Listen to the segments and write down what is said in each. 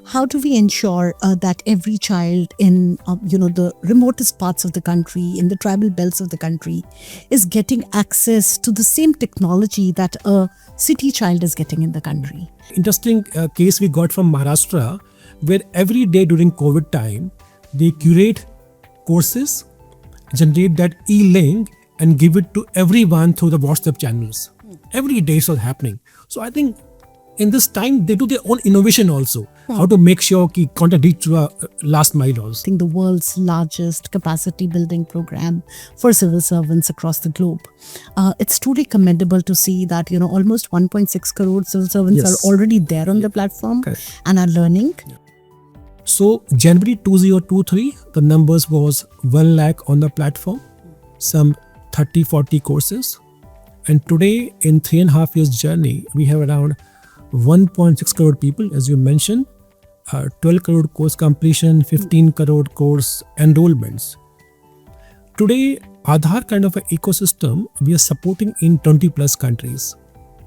how do we ensure that every child in the remotest parts of the country, in the tribal belts of the country, is getting access to the same technology that a city child is getting in the country? Interesting case we got from Maharashtra, where every day during COVID time, they curate courses, generate that e-link and give it to everyone through the WhatsApp channels. Every day it's all happening. So I think in this time, they do their own innovation also. How to make sure कि content reach to a last mile also. I think the world's largest capacity building program for civil servants across the globe. It's truly commendable to see that almost 1.6 crore civil servants are already there on the platform and are learning. So January 2023, the numbers was 1 lakh on the platform, some 30-40 courses. And today, in 3.5 years journey, we have around 1.6 crore people, as you mentioned, 12 crore course completion, 15 crore course enrollments. Today, Aadhaar kind of an ecosystem we are supporting in 20 plus countries.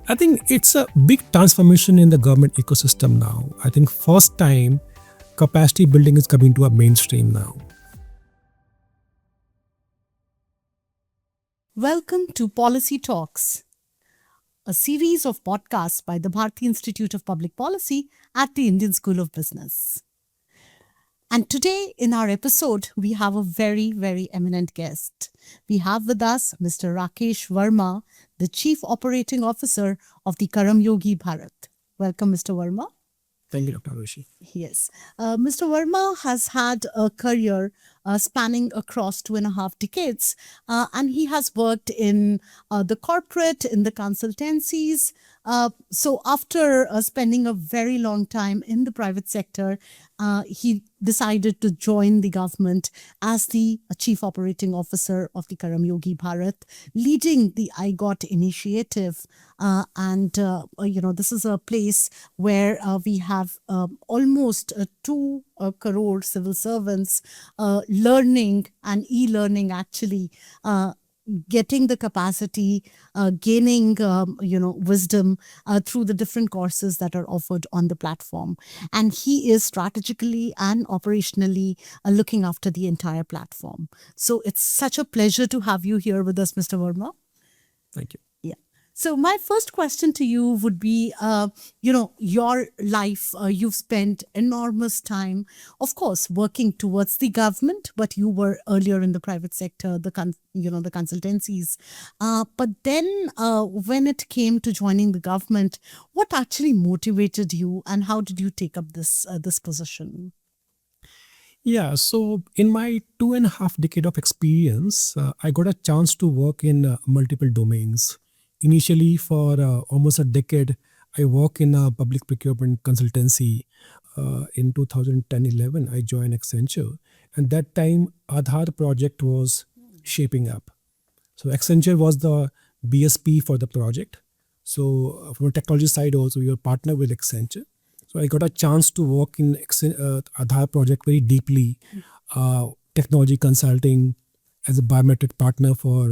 I think it's a big transformation in the government ecosystem now. I think first time capacity building is coming to a mainstream now. Welcome to Policy Talks, a series of podcasts by the Bharti Institute of Public Policy at the Indian School of Business. And today in our episode, we have a very, very eminent guest. We have with us Mr. Rakesh Verma, the Chief Operating Officer of the Karmayogi Bharat. Welcome, Mr. Verma. Thank you, Dr. Aarushi. Yes. Mr. Verma has had a career spanning across 2.5 decades, and he has worked in the corporate, in the consultancies. So after spending a very long time in the private sector, he decided to join the government as the Chief Operating Officer of the Karmayogi Bharat, leading the iGOT initiative. This is a place where we have almost 2 crore civil servants learning and e-learning actually, getting the capacity, gaining, wisdom through the different courses that are offered on the platform. And he is strategically and operationally looking after the entire platform. So it's such a pleasure to have you here with us, Mr. Verma. Thank you. So my first question to you would be, your life, you've spent enormous time, of course, working towards the government, but you were earlier in the private sector, the consultancies. But then when it came to joining the government, what actually motivated you and how did you take up this position? Yeah, so in my 2.5 decade of experience, I got a chance to work in multiple domains. Initially, for almost a decade, I worked in a public procurement consultancy. In 2010-11, I joined Accenture. And that time, Aadhaar project was shaping up. So Accenture was the BSP for the project. So from a technology side also, we were partner with Accenture. So I got a chance to work in Aadhaar project very deeply, technology consulting as a biometric partner for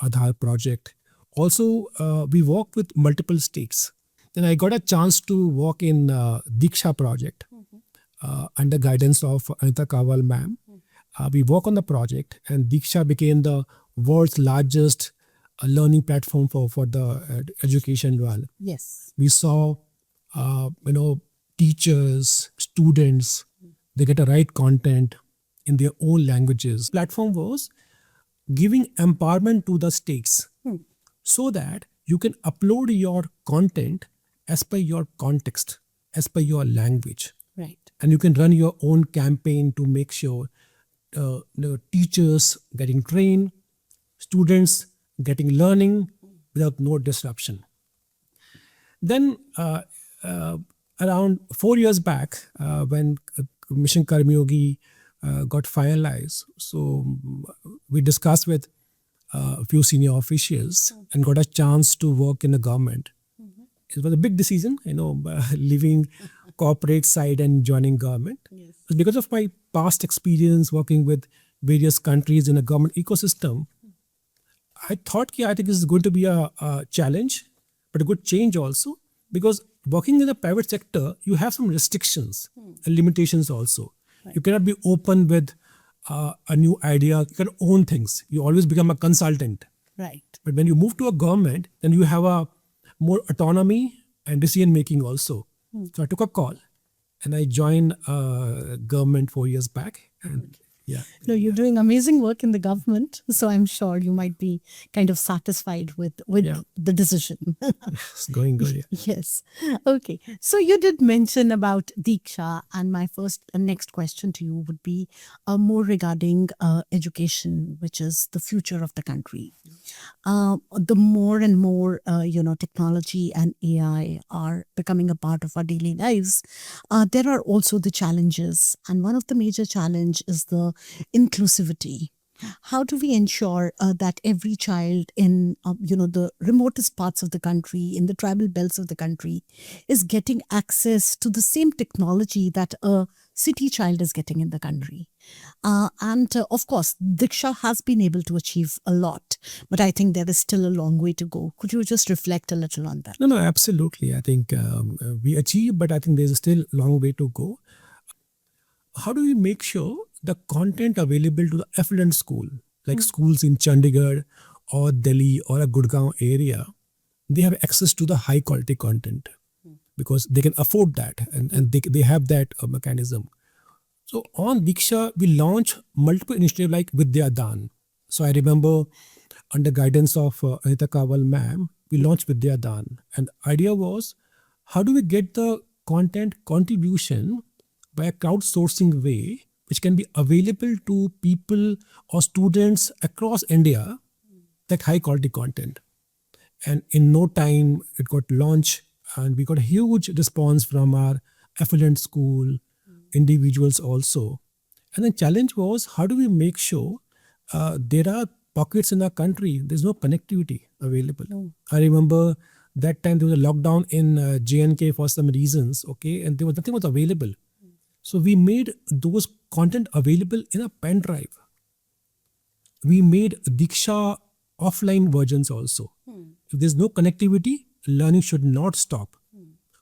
Aadhaar project. Also, we worked with multiple states. Then I got a chance to work in Diksha project under guidance of Anita Kawal ma'am. We worked on the project and Diksha became the world's largest learning platform for the education world. Yes. We saw, teachers, students, they get the right content in their own languages. Platform was giving empowerment to the states. So that you can upload your content as per your context, as per your language. Right. And you can run your own campaign to make sure the teachers getting trained, students getting learning without no disruption. Then around 4 years back, when Mission Karmayogi got finalized, so we discussed with a few senior officials and got a chance to work in the government. It was a big decision, leaving corporate side and joining government. Yes. But because of my past experience working with various countries in a government ecosystem, I thought I think this is going to be a challenge, but a good change also, because working in the private sector, you have some restrictions and limitations also. Right. You cannot be open with a new idea. You can own things. You always become a consultant. Right. But when you move to a government, then you have a more autonomy and decision making also. So I took a call and I joined government 4 years back. And yeah, No, you're doing amazing work in the government, so I'm sure you might be kind of satisfied with yeah, the decision. it's going good. Yeah. Yes. Okay. So you did mention about Diksha, and my first next question to you would be more regarding education, which is the future of the country. The more and more technology and AI are becoming a part of our daily lives, there are also the challenges, and one of the major challenge is the inclusivity. How do we ensure that every child in the remotest parts of the country, in the tribal belts of the country, is getting access to the same technology that a city child is getting in the country? And of course, Diksha has been able to achieve a lot, but I think there is still a long way to go. Could you just reflect a little on that? No, no, absolutely. I think we achieve, but I think there's still a long way to go. How do we make sure the content available to the affluent school, like schools in Chandigarh or Delhi or a Gurgaon area, they have access to the high quality content because they can afford that and they have that mechanism. So on Diksha, we launched multiple initiatives like Vidya Dan. So I remember under guidance of Anita Kawal ma'am, we launched Vidya Dan. And idea was, how do we get the content contribution by a crowdsourcing way, which can be available to people or students across India, that high quality content. And in no time, it got launched and we got a huge response from our affluent school, individuals also. And the challenge was, how do we make sure there are pockets in our country, there's no connectivity available. I remember that time there was a lockdown in J&K for some reasons, okay, and there was nothing was available. So we made those content available in a pen drive. We made Diksha offline versions also. If there's no connectivity, learning should not stop.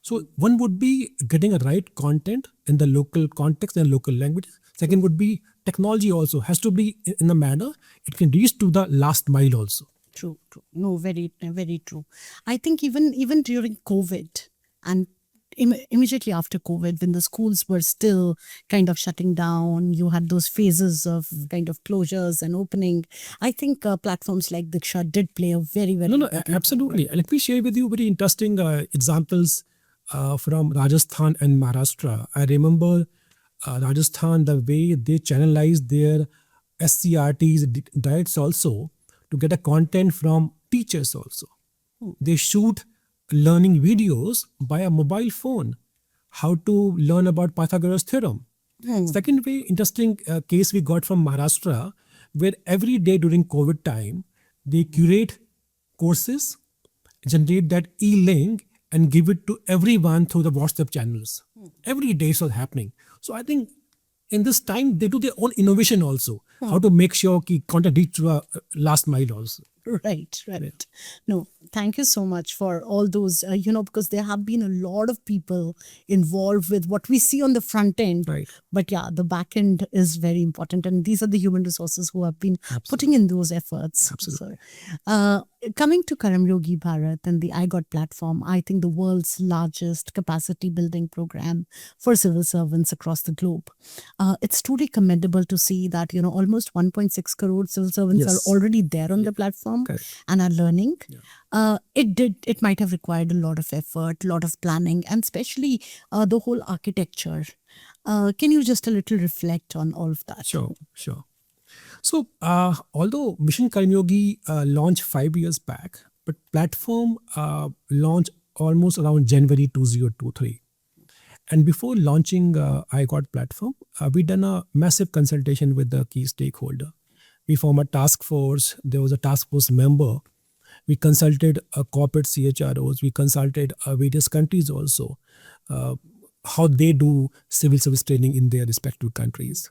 So one would be getting a right content in the local context and local language. Second would be technology also has to be in a manner it can reach to the last mile also. True, true. No, very, very true. I think even during COVID and immediately after COVID, when the schools were still kind of shutting down, you had those phases of kind of closures and opening. I think platforms like Diksha did play a very, very No, important absolutely. Let me share with you very interesting examples from Rajasthan and Maharashtra. I remember Rajasthan, the way they channelized their SCRTs, diets also, to get a content from teachers also. They shoot learning videos by a mobile phone, how to learn about Pythagoras theorem. Second way, interesting case we got from Maharashtra, where every day during COVID time, they curate courses, generate that e-link and give it to everyone through the WhatsApp channels. Every day it was happening. So I think in this time, they do their own innovation also, how to make sure ki content reach to a last mile also. Right, right. No, thank you so much for all those, because there have been a lot of people involved with what we see on the front end. Right. But yeah, the back end is very important. And these are the human resources who have been putting in those efforts. Absolutely. So, coming to Karmayogi Bharat and the iGOT platform, I think the world's largest capacity building program for civil servants across the globe. It's truly commendable to see that, almost 1.6 crore civil servants are already there on the platform. Correct. And are learning. It might have required a lot of effort, a lot of planning, and especially the whole architecture. Can you just a little reflect on all of that? Sure. So although Mission Karmayogi launched 5 years back, but platform launched almost around January 2023. And before launching iGOT platform, we done a massive consultation with the key stakeholder. We formed a task force. There was a task force member. We consulted corporate CHROs. We consulted various countries also, how they do civil service training in their respective countries.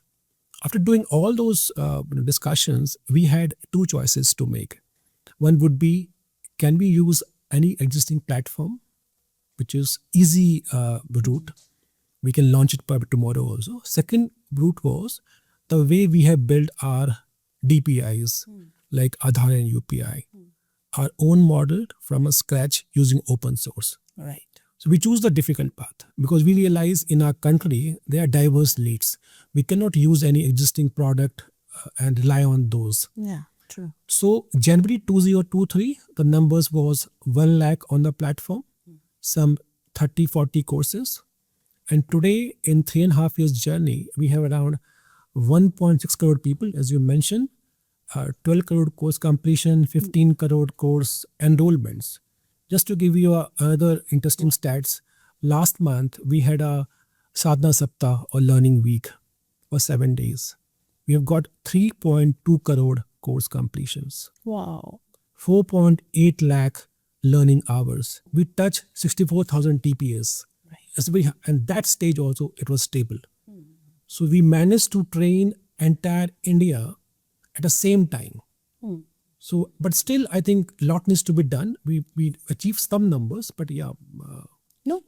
After doing all those discussions, we had two choices to make. One would be, can we use any existing platform which is easy route. We can launch it tomorrow also. Second route was the way we have built our DPIs like Aadhaar and UPI, our own model from a scratch using open source. Right. So we choose the difficult path because we realize in our country there are diverse needs. We cannot use any existing product and rely on those. Yeah, true. So January 2023, the numbers was 1 lakh on the platform, some 30, 40 courses. And today, in 3.5 years journey, we have around 1.6 crore people, as you mentioned, 12 crore course completion, 15 crore course enrollments. Just to give you another interesting stats, last month we had a Sadhana Saptah or learning week for 7 days. We have got 3.2 crore course completions, Wow. 4.8 lakh learning hours. We touch 64,000 TPS. And that stage also it was stable. So we managed to train entire India at the same time. So, but still, I think a lot needs to be done. We achieved some numbers, but yeah. No,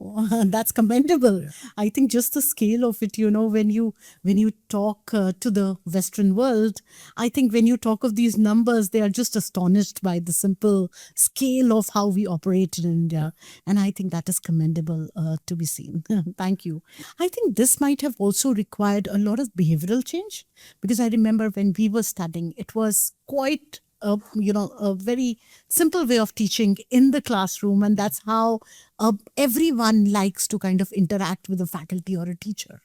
that's commendable. I think just the scale of it, when you talk to the Western world, I think when you talk of these numbers, they are just astonished by the simple scale of how we operate in India. And I think that is commendable to be seen. Thank you. I think this might have also required a lot of behavioral change, because I remember when we were studying, it was quite a very simple way of teaching in the classroom, and that's how everyone likes to kind of interact with a faculty or a teacher.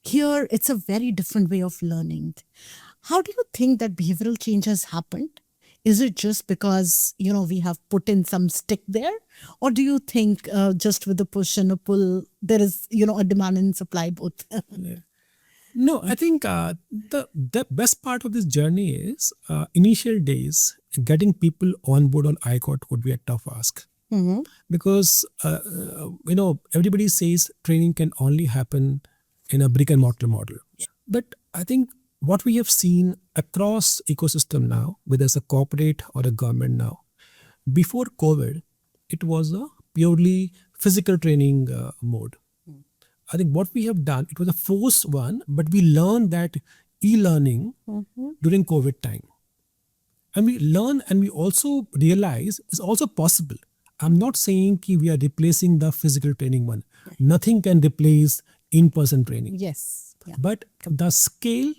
Here, it's a very different way of learning. How do you think that behavioral change has happened? Is it just because we have put in some stick there, or do you think just with a push and a pull, there is a demand and supply both? No, I think the best part of this journey is initial days, getting people on board on iGOT would be a tough ask. Because, everybody says training can only happen in a brick and mortar model. But I think what we have seen across ecosystem now, whether it's a corporate or a government now, before COVID, it was a purely physical training mode. I think what we have done, it was a forced one, but we learned that e-learning during COVID time. And we learn and we also realize it's also possible. I'm not saying we are replacing the physical training one. Nothing can replace in-person training. Yes. Yeah. But the scale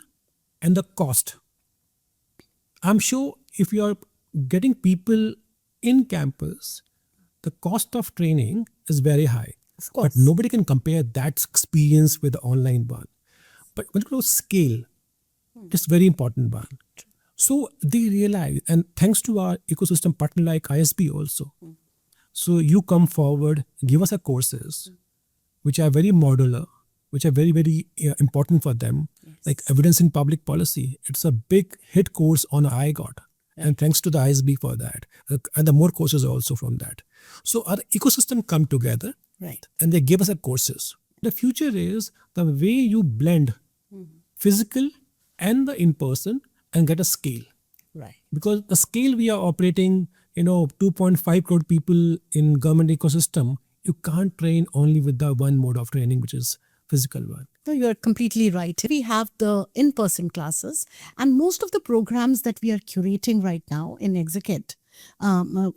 and the cost. I'm sure if you are getting people in campus, the cost of training is very high. But nobody can compare that experience with the online one. But when it comes to scale, it's very important one. So they realize, and thanks to our ecosystem partner like ISB also. So you come forward, give us a courses, which are very modular, which are very, very important for them. Like evidence in public policy. It's a big hit course on iGOT. And thanks to the ISB for that. And the more courses also from that. So our ecosystem come together. Right. And they give us a courses. The future is the way you blend physical and the in-person and get a scale. Right. Because the scale we are operating, 2.5 crore people in government ecosystem, you can't train only with the one mode of training, which is physical one. No, you're completely right. We have the in-person classes, and most of the programs that we are curating right now in iGOT,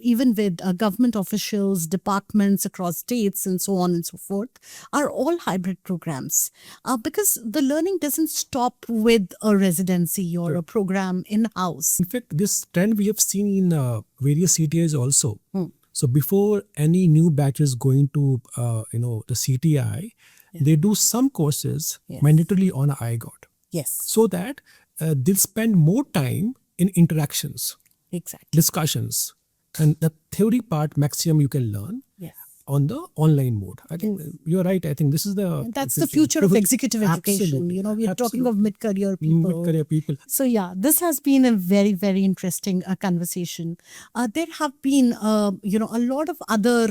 even with government officials, departments across states and so on and so forth, are all hybrid programs, because the learning doesn't stop with a residency or a program in-house. In fact, this trend we have seen in various CTIs also. So before any new batches going to the CTI, they do some courses mandatorily on iGOT. Yes. So that they'll spend more time in interactions. Exactly. Discussions, and the theory part maximum you can learn on the online mode. I think you're right. I think this is that's the future of executive education. Absolutely. We're talking of mid-career people. Mid-career people. So yeah, this has been a very, very interesting conversation. There have been, a lot of other,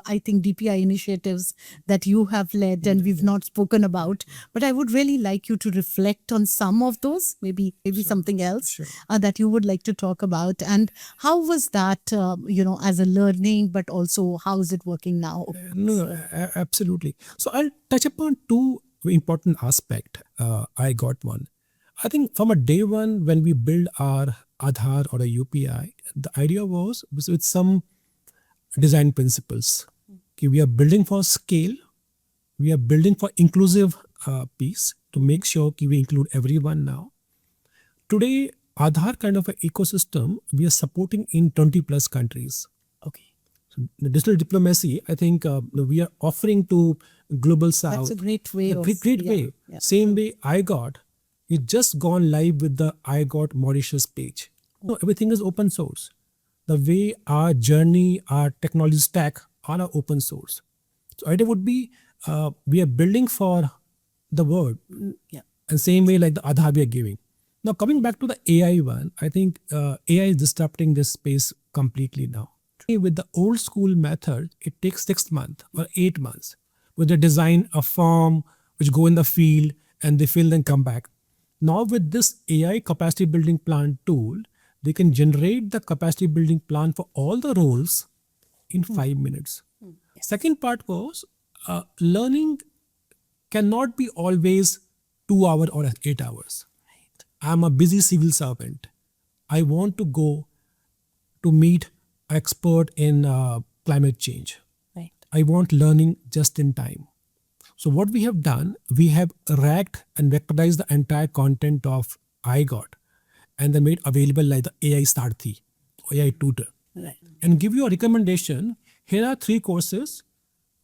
I think, DPI initiatives that you have led and we've not spoken about. But I would really like you to reflect on some of those, maybe something else that you would like to talk about. And how was that, as a learning, but also how is it working now. No, no, absolutely. So I'll touch upon two important aspect. I got one. I think from a day one when we build our Aadhaar or a UPI, the idea was with some design principles. Okay, we are building for scale. We are building for inclusive piece to make sure we include everyone now. Today, Aadhaar kind of an ecosystem we are supporting in 20 plus countries. Okay. So the digital diplomacy, I think we are offering to global south. That's a great way a of great way. yeah. Same way iGOT, it just gone live with the iGOT Mauritius page. No, everything is open source. The way our journey, our technology stack are open source. So idea would be we are building for the world. Yeah. And same way like the Aadhaar we are giving. Now coming back to the AI one, I think AI is disrupting this space completely now. With the old school method, it takes 6 months or 8 months where they design a form which go in the field and they fill and come back. Now with this AI capacity building plan tool, they can generate the capacity building plan for all the roles in 5 minutes. Second part was learning cannot be always 2 hours or 8 hours. I'm a busy civil servant. I want to go to meet an expert in climate change. Right. I want learning just in time. So what we have done, we have racked and vectorized the entire content of iGOT and then made available like the AI Starthi, AI tutor. Right. And give you a recommendation. Here are 3 courses.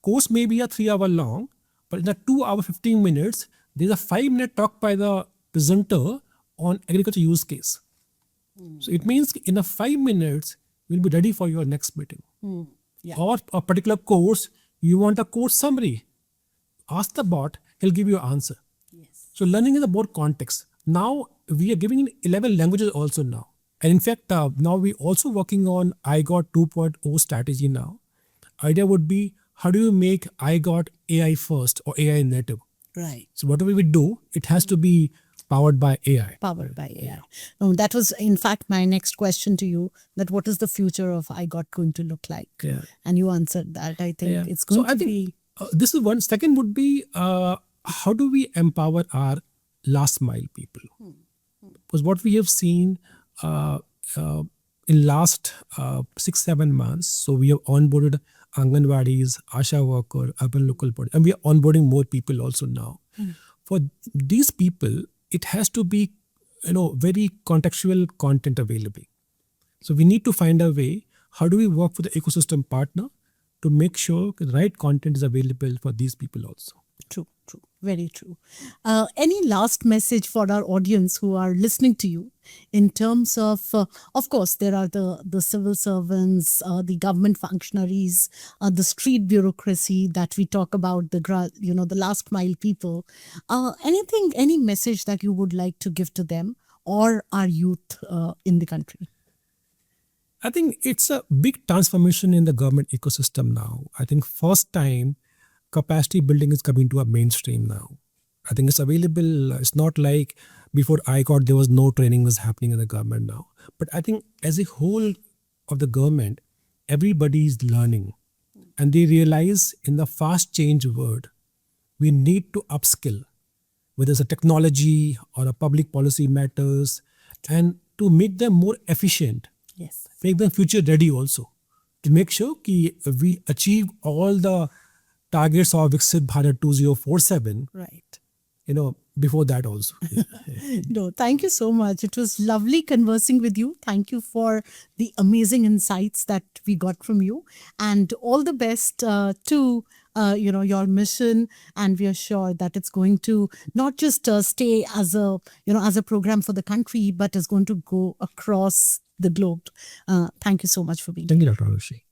Course may be a 3-hour long, but in a 2 hour 15 minutes, there's a 5-minute talk by the presenter on agriculture use case. So it means in a 5 minutes, you'll be ready for your next meeting. Yeah. Or a particular course, you want a course summary. Ask the bot, he'll give you an answer. Yes. So learning is a more context. Now we are giving in 11 languages also now. And in fact, now we're also working on iGOT 2.0 strategy now. Idea would be, how do you make iGOT AI first or AI native? Right. So whatever we do, it has to be powered by AI. Powered by AI. That was, in fact, my next question to you, that what is the future of iGOT going to look like? Yeah. And you answered that. I think Yeah. it's going So I to think be... this is one. Second would be, how do we empower our last mile people? Because what we have seen in last 6-7 months, so we have onboarded Anganwadis, Asha worker, urban local body, and we are onboarding more people also now. For these people, it has to be, very contextual content available. So we need to find a way. How do we work with the ecosystem partner to make sure the right content is available for these people also? True, true, very true. Any last message for our audience who are listening to you in terms of course, there are the civil servants, the government functionaries, the street bureaucracy that we talk about, the last mile people. Any message that you would like to give to them or our youth in the country? I think it's a big transformation in the government ecosystem now. I think first time capacity building is coming to a mainstream now. I think it's available. It's not like before iGOT there was no training was happening in the government now. But I think as a whole of the government, everybody is learning. And they realize in the fast change world, we need to upskill, whether it's a technology or a public policy matters, and to make them more efficient. Yes. Make them future ready also. To make sure we achieve all the targets of Viksit Bharat 2047, Right. Before that also. No, thank you so much. It was lovely conversing with you. Thank you for the amazing insights that we got from you, and all the best to your mission. And we are sure that it's going to not just stay as a program for the country, but is going to go across the globe. Thank you so much for being here. Thank you, Dr. Aarushi.